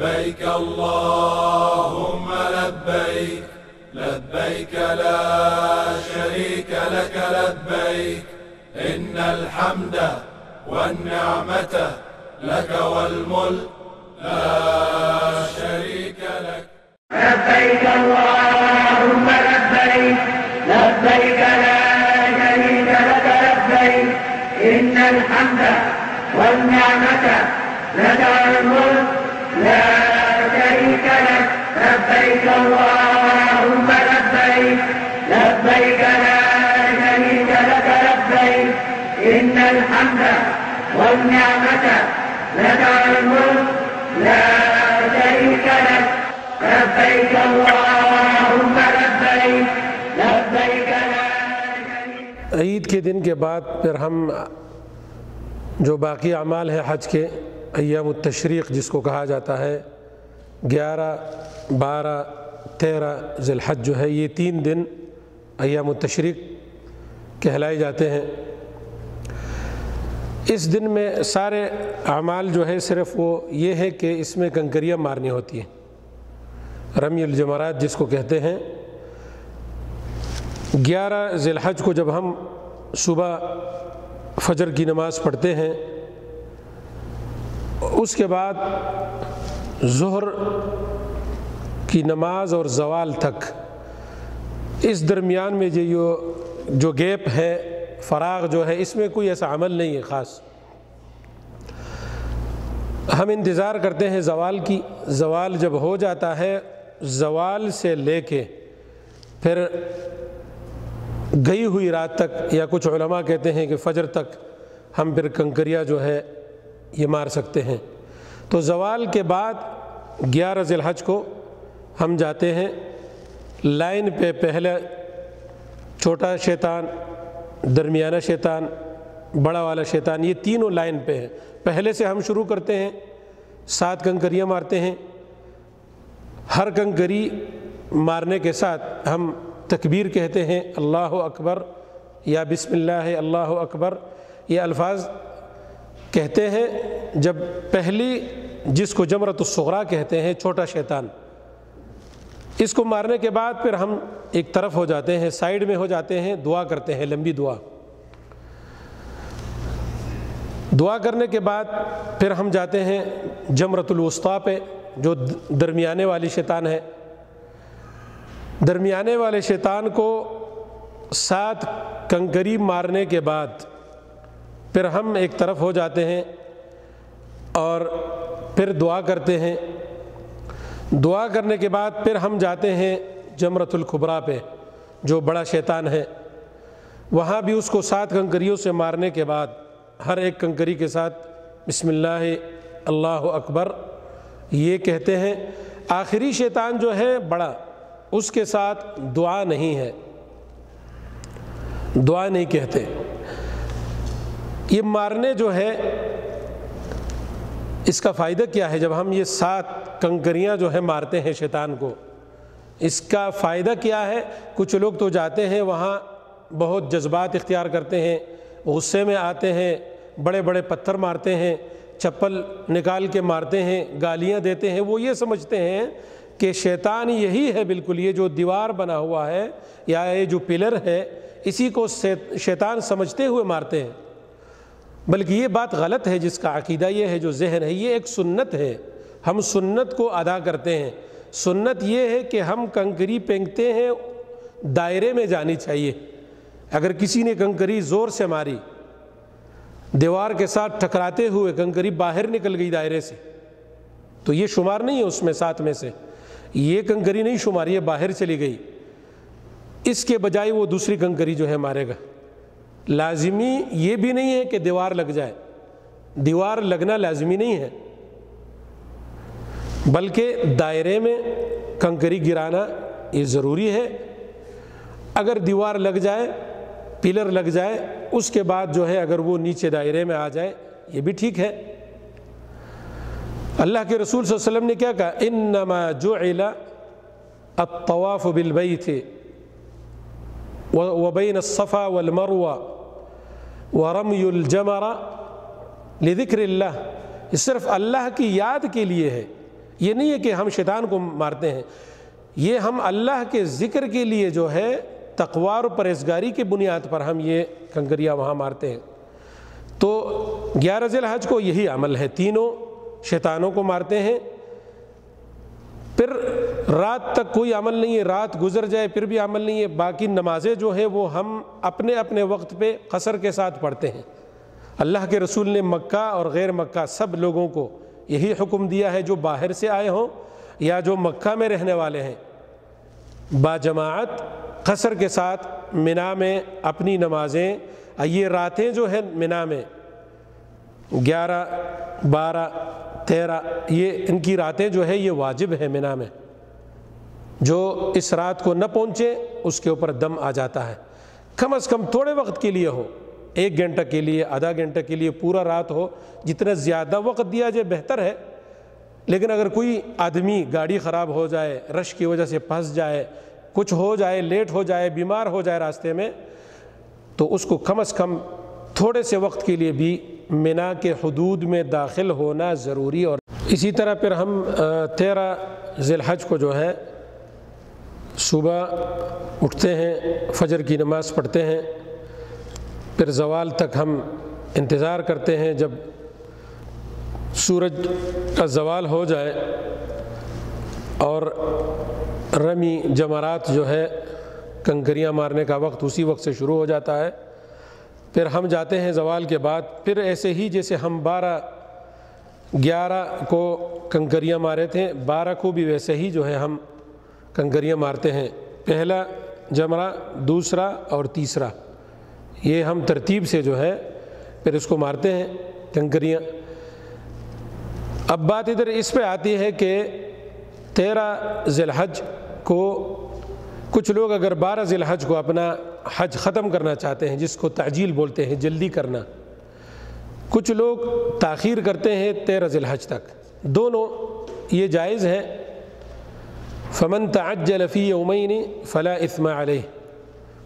لبيك اللهم لبيك لبيك لا شريك لك لبيك إن الحمد والنعمة لك والملك لا شريك لك. لبيك اللهم لبيك لبيك لا شريك لك لبيك إن الحمد والنعمة لك والملك لا شريك لك. لبيك اللهم لبيك لبيك لا شريك لك لبيك إن الحمد والنعمة لك والملك لا شريك لك. لبيك اللهم لبيك لبيك لا شريك. عید کے دن کے بعد پھر ہم جو باقی اعمال ہیں حج کے، ایام التشریق جس کو کہا جاتا ہے، 11، 12، 13 ذی الحج جو ہے، یہ 3 دن ایام التشریق کہلائے جاتے ہیں۔ اس دن میں سارے اعمال جو ہے صرف وہ یہ ہے کہ اس میں کنکریاں مارنی ہوتی ہیں، رمی الجمرات جس کو کہتے ہیں۔ 11 ذی الحج کو جب ہم صبح فجر کی نماز پڑھتے ہیں، اس کے بعد ظہر کی نماز اور زوال تک، اس درمیان میں جو گیپ ہے، فراغ جو ہے، اس میں کوئی ایسا عمل نہیں ہے خاص۔ ہم انتظار کرتے ہیں زوال کی۔ زوال جب ہو جاتا ہے، زوال سے لے کے پھر گئی ہوئی رات تک، یا کچھ علماء کہتے ہیں کہ فجر تک ہم پھر کنکریاں جو ہے یہ مار سکتے ہیں۔ تو زوال کے بعد 11 ذی الحج کو ہم جاتے ہیں لائن پہ، پہلے چھوٹا شیطان، درمیانہ شیطان، بڑا والا شیطان، یہ تینوں لائن پہ ہیں۔ پہلے سے ہم شروع کرتے ہیں، 7 کنکریاں مارتے ہیں۔ ہر کنکری مارنے کے ساتھ ہم تکبیر کہتے ہیں، اللہ اکبر یا بسم اللہ اللہ اکبر، یہ الفاظ کہتے ہیں۔ جب پہلی، جس کو جمرۃ الصغریٰ کہتے ہیں، چھوٹا شیطان، اس کو مارنے کے بعد پھر ہم ایک طرف ہو جاتے ہیں، سائیڈ میں ہو جاتے ہیں، دعا کرتے ہیں، لمبی دعا۔ دعا کرنے کے بعد پھر ہم جاتے ہیں جمرۃ الوسطیٰ پہ، جو درمیانے والی شیطان ہے۔ درمیانے والے شیطان کو 7 کنکری مارنے کے بعد پھر ہم ایک طرف ہو جاتے ہیں اور پھر دعا کرتے ہیں۔ دعا کرنے کے بعد پھر ہم جاتے ہیں جمرۃ الکبریٰ پہ، جو بڑا شیطان ہے۔ وہاں بھی اس کو 7 کنکریوں سے مارنے کے بعد ہر ایک کنکری کے ساتھ بسم اللہ اللہ اکبر یہ کہتے ہیں۔ آخری شیطان جو ہے بڑا، اس کے ساتھ دعا نہیں ہے، دعا نہیں کہتے۔ یہ مارنے جو ہے، اس کا فائدہ کیا ہے؟ جب ہم یہ 7 کنکریاں جو ہے مارتے ہیں شیطان کو، اس کا فائدہ کیا ہے؟ کچھ لوگ تو جاتے ہیں وہاں، بہت جذبات اختیار کرتے ہیں، غصے میں آتے ہیں، بڑے بڑے پتھر مارتے ہیں، چپل نکال کے مارتے ہیں، گالیاں دیتے ہیں۔ وہ یہ سمجھتے ہیں کہ شیطان یہی ہے، بالکل یہ جو دیوار بنا ہوا ہے یا یہ جو پلر ہے، اسی کو شیطان سمجھتے ہوئے مارتے ہیں۔ بلکہ یہ بات غلط ہے، جس کا عقیدہ یہ ہے، جو ذہن ہے، یہ ایک سنت ہے، ہم سنت کو ادا کرتے ہیں۔ سنت یہ ہے کہ ہم کنکری پھینکتے ہیں، دائرے میں جانی چاہیے۔ اگر کسی نے کنکری زور سے ماری، دیوار کے ساتھ ٹکراتے ہوئے کنکری باہر نکل گئی دائرے سے، تو یہ شمار نہیں ہے اس میں 7 میں سے، یہ کنکری نہیں شمار، یہ باہر چلی گئی۔ اس کے بجائے وہ دوسری کنکری جو ہے مارے گا۔ لازمی یہ بھی نہیں ہے کہ دیوار لگ جائے، دیوار لگنا لازمی نہیں ہے، بلکہ دائرے میں کنکری گرانا یہ ضروری ہے۔ اگر دیوار لگ جائے، پلر لگ جائے، اس کے بعد جو ہے اگر وہ نیچے دائرے میں آ جائے، یہ بھی ٹھیک ہے۔ اللہ کے رسول صلی اللہ علیہ وسلم نے کیا کہا؟ انما جعل الطواف بالبیت وبین الصفا والمروہ ورمی الجمر لذکر اللہ، یہ صرف اللہ کی یاد کے لیے ہے، یہ نہیں ہے کہ ہم شیطان کو مارتے ہیں، یہ ہم اللہ کے ذکر کے لیے جو ہے تقوی اور پرہیزگاری کی بنیاد پر ہم یہ کنکریاں وہاں مارتے ہیں۔ تو 11 ذی الحج کو یہی عمل ہے، تینوں شیطانوں کو مارتے ہیں۔ پھر رات تک کوئی عمل نہیں ہے، رات گزر جائے پھر بھی عمل نہیں ہے۔ باقی نمازیں جو ہیں وہ ہم اپنے اپنے وقت پہ قصر کے ساتھ پڑھتے ہیں۔ اللہ کے رسول نے مکہ اور غیر مکہ سب لوگوں کو یہی حکم دیا ہے، جو باہر سے آئے ہوں یا جو مکہ میں رہنے والے ہیں، باجماعت قصر کے ساتھ منا میں اپنی نمازیں، یہ راتیں جو ہیں منا میں 11 12 13 یہ ان کی راتیں جو ہے یہ واجب ہے منا میں، جو اس رات کو نہ پہنچے اس کے اوپر دم آ جاتا ہے۔ کم از کم تھوڑے وقت کے لیے ہو، 1 گھنٹہ کے لیے، آدھا گھنٹہ کے لیے، پورا رات ہو، جتنا زیادہ وقت دیا جائے بہتر ہے۔ لیکن اگر کوئی آدمی گاڑی خراب ہو جائے، رش کی وجہ سے پھنس جائے، کچھ ہو جائے، لیٹ ہو جائے، بیمار ہو جائے راستے میں، تو اس کو کم از کم تھوڑے سے وقت کے لیے بھی منا کے حدود میں داخل ہونا ضروری۔ اور اسی طرح پھر ہم 13 ذی الحج کو جو ہے صبح اٹھتے ہیں، فجر کی نماز پڑھتے ہیں، پھر زوال تک ہم انتظار کرتے ہیں۔ جب سورج کا زوال ہو جائے اور رمی جمرات جو ہے کنکریاں مارنے کا وقت اسی وقت سے شروع ہو جاتا ہے، پھر ہم جاتے ہیں زوال کے بعد، پھر ایسے ہی جیسے ہم 11 کو کنکریاں مارے تھے، 12 کو بھی ویسے ہی جو ہے ہم کنکریاں مارتے ہیں۔ پہلا جمرہ، دوسرا اور تیسرا، یہ ہم ترتیب سے جو ہے پھر اس کو مارتے ہیں کنکریاں۔ اب بات ادھر اس پہ آتی ہے کہ 13 ذی الحج کو کچھ لوگ اگر 12 ذی الحج کو اپنا حج ختم کرنا چاہتے ہیں، جس کو تعجیل بولتے ہیں، جلدی کرنا، کچھ لوگ تاخیر کرتے ہیں 13 ذی الحج تک، دونوں یہ جائز ہے۔ فمن تعجل فی یومین فلا اثم علیہ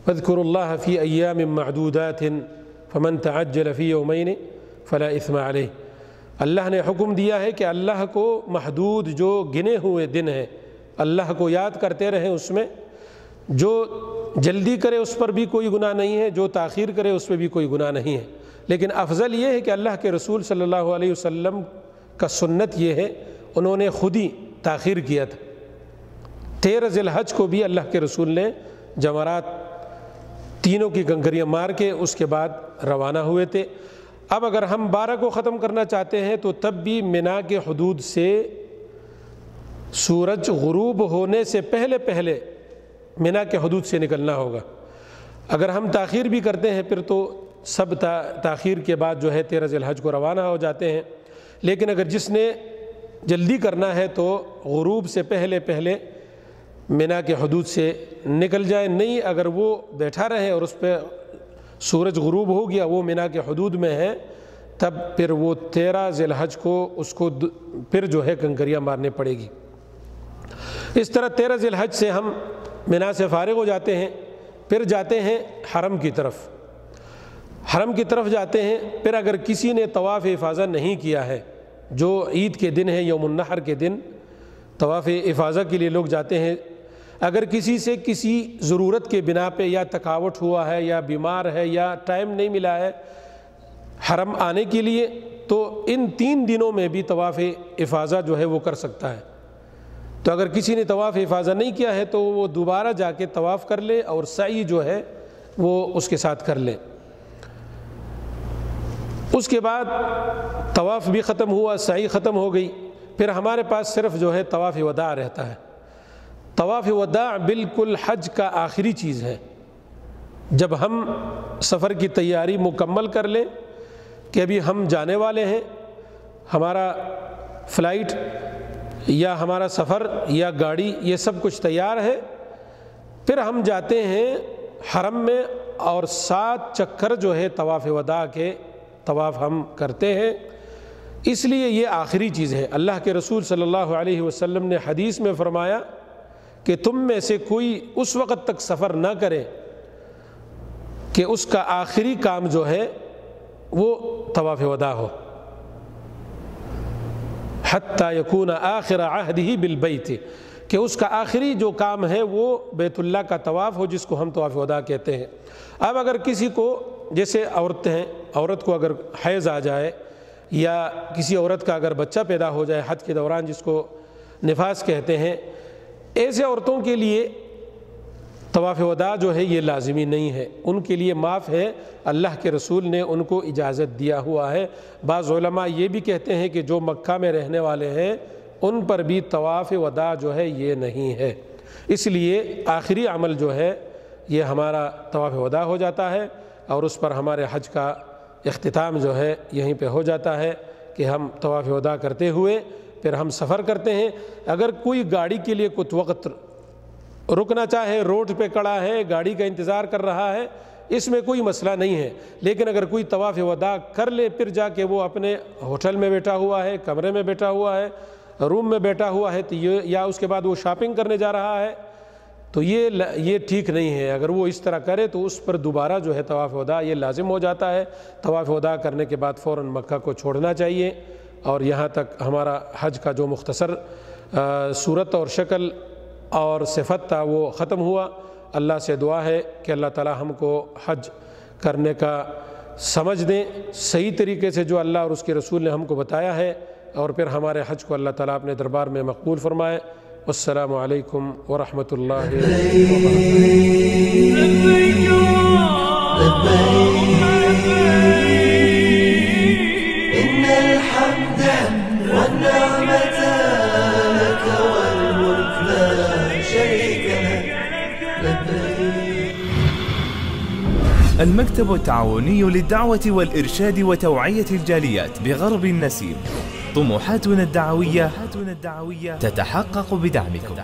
واذکروا اللہ فی ایام معدودات فمن تعجل فی یومین فلا اثم علیہ۔ اللہ نے حکم دیا ہے کہ اللہ کو محدود جو گنے ہوئے دن ہیں اللہ کو یاد کرتے رہیں، اس میں جو جلدی کرے اس پر بھی کوئی گناہ نہیں ہے، جو تاخیر کرے اس پہ بھی کوئی گناہ نہیں ہے۔ لیکن افضل یہ ہے کہ اللہ کے رسول صلی اللہ علیہ وسلم کا سنت یہ ہے، انہوں نے خود ہی تاخیر کیا تھا۔ 13 ذی الحج کو بھی اللہ کے رسول نے جمرات تینوں کی کنکریاں مار کے اس کے بعد روانہ ہوئے تھے۔ اب اگر ہم 12 کو ختم کرنا چاہتے ہیں تو تب بھی منا کے حدود سے سورج غروب ہونے سے پہلے منا کے حدود سے نکلنا ہوگا۔ اگر ہم تاخیر بھی کرتے ہیں پھر تو سب تاخیر کے بعد جو ہے 13 ذی الحج کو روانہ ہو جاتے ہیں۔ لیکن اگر جس نے جلدی کرنا ہے تو غروب سے پہلے منا کے حدود سے نکل جائے، نہیں اگر وہ بیٹھا رہے اور اس پہ سورج غروب ہو گیا، وہ منا کے حدود میں ہے، تب پھر وہ 13 ذی الحج کو اس کو پھر جو ہے کنکریاں مارنے پڑے گی۔ اس طرح 13 ذی الحج سے ہم منا سے فارغ ہو جاتے ہیں، پھر جاتے ہیں حرم کی طرف جاتے ہیں۔ پھر اگر کسی نے طواف افاضہ نہیں کیا ہے، جو عید کے دن ہے، یوم النحر کے دن طواف افاضہ کے لیے لوگ جاتے ہیں، اگر کسی سے کسی ضرورت کے بنا پہ یا تھکاوٹ ہوا ہے یا بیمار ہے یا ٹائم نہیں ملا ہے حرم آنے کے لیے، تو ان 3 دنوں میں بھی طواف افاضہ جو ہے وہ کر سکتا ہے۔ تو اگر کسی نے طواف افاضہ نہیں کیا ہے تو وہ دوبارہ جا کے طواف کر لے اور سعی جو ہے وہ اس کے ساتھ کر لے۔ اس کے بعد طواف بھی ختم ہوا، سعی ختم ہو گئی، پھر ہمارے پاس صرف جو ہے طواف وداع رہتا ہے۔ طواف وداع بالکل حج کا آخری چیز ہے۔ جب ہم سفر کی تیاری مکمل کر لیں کہ ابھی ہم جانے والے ہیں، ہمارا فلائٹ یا ہمارا سفر یا گاڑی یہ سب کچھ تیار ہے، پھر ہم جاتے ہیں حرم میں اور 7 چکر جو ہے طواف وداع کے طواف ہم کرتے ہیں۔ اس لیے یہ آخری چیز ہے۔ اللہ کے رسول صلی اللہ علیہ وسلم نے حدیث میں فرمایا کہ تم میں سے کوئی اس وقت تک سفر نہ کرے کہ اس کا آخری کام جو ہے وہ طواف وداع ہو۔ حتی یکون آخر عہدہ بالبیت، کہ اس کا آخری جو کام ہے وہ بیت اللہ کا طواف ہو، جس کو ہم طواف وداع کہتے ہیں۔ اب اگر کسی کو، جیسے عورت کو اگر حیض آ جائے یا کسی عورت کا اگر بچہ پیدا ہو جائے حج کے دوران، جس کو نفاس کہتے ہیں، ایسے عورتوں کے لیے طواف وداع جو ہے یہ لازمی نہیں ہے، ان کے لیے معاف ہے، اللہ کے رسول نے ان کو اجازت دیا ہوا ہے۔ بعض علماء یہ بھی کہتے ہیں کہ جو مکہ میں رہنے والے ہیں ان پر بھی طواف وداع جو ہے یہ نہیں ہے، اس لیے آخری عمل جو ہے یہ ہمارا طواف وداع ہو جاتا ہے، اور اس پر ہمارے حج کا اختتام جو ہے یہیں پہ ہو جاتا ہے کہ ہم طواف وداع کرتے ہوئے پھر ہم سفر کرتے ہیں۔ اگر کوئی گاڑی کے لیے کچھ وقت رکنا چاہے، روڈ پہ کھڑا ہے، گاڑی کا انتظار کر رہا ہے، اس میں کوئی مسئلہ نہیں ہے، لیکن اگر کوئی طواف وداع کر لے پھر جا کے وہ اپنے ہوٹل میں بیٹھا ہوا ہے، کمرے میں بیٹھا ہوا ہے، روم میں بیٹھا ہوا ہے، تو یا اس کے بعد وہ شاپنگ کرنے جا رہا ہے، تو یہ ٹھیک نہیں ہے۔ اگر وہ اس طرح کرے تو اس پر دوبارہ جو ہے طواف وداع یہ لازم ہو جاتا ہے۔ طواف وداع کرنے کے بعد فوراً مکہ کو چھوڑنا چاہیے، اور یہاں تک ہمارا حج کا جو مختصر صورت اور شکل اور صفت تھا وہ ختم ہوا۔ اللہ سے دعا ہے کہ اللہ تعالی ہم کو حج کرنے کا سمجھ دیں صحیح طریقے سے، جو اللہ اور اس کے رسول نے ہم کو بتایا ہے، اور پھر ہمارے حج کو اللہ تعالیٰ اپنے دربار میں مقبول فرمائے۔ والسلام علیکم ورحمۃ اللہ إن الحمد والنعمة لك والملك لا شريك لك. المكتب التعاوني للدعوة والإرشاد وتوعية الجاليات بغرب النسيم، طموحاتنا الدعوية تتحقق بدعمكم.